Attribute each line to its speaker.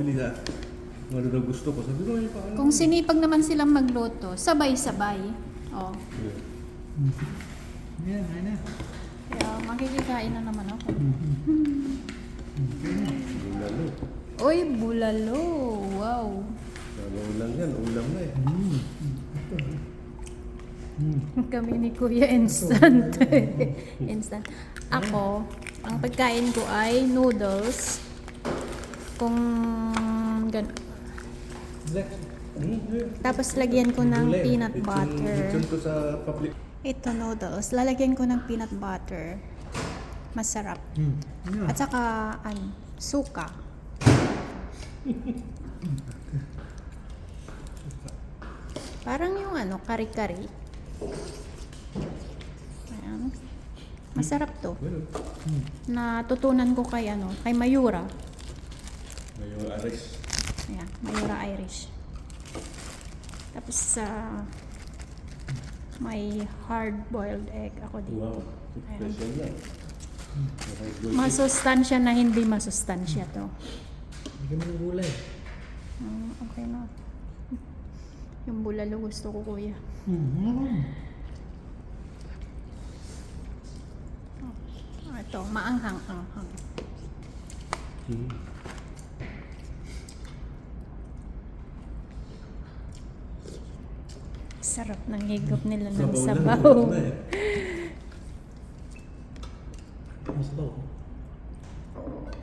Speaker 1: pabili na. Ano daw gusto ko. Sabi ko, ay paano?
Speaker 2: Kung sinipag naman silang magluto, sabay-sabay. Oh.
Speaker 1: Yeah.
Speaker 3: Yan, ayun na.
Speaker 2: Kaya makikikain na naman ako.
Speaker 1: Bulalo.
Speaker 2: Uy, bulalo. Wow.
Speaker 1: Ano ulam yan? Ulam na eh.
Speaker 2: Kami ni Kuya instant. Instant. Ako, ang pagkain ko ay noodles. Kung tapos lagyan ko ng peanut butter.
Speaker 1: Lechon to sa public.
Speaker 2: Ito noodles, lalagyan ko ng peanut butter. Masarap.
Speaker 3: Ano?
Speaker 2: At saka suka. Parang yung kari-kari. Ayan. Masarap to.
Speaker 1: Well,
Speaker 2: Natutunan ko kay kay Mayura.
Speaker 1: ngayong aris.
Speaker 2: Ayan, Mayura Irish. Tapos may hard-boiled egg ako dito.
Speaker 1: Wow. Special na.
Speaker 2: Masustansya na hindi masustansya to.
Speaker 3: Hindi mo ng gulay.
Speaker 2: Okay na. Yung bulalo gusto ko, kuya. Ito, maanghang-anghang. Sarap ng higop nila ng
Speaker 1: Sabaw lang,
Speaker 2: sabaw.
Speaker 1: sarap na eh.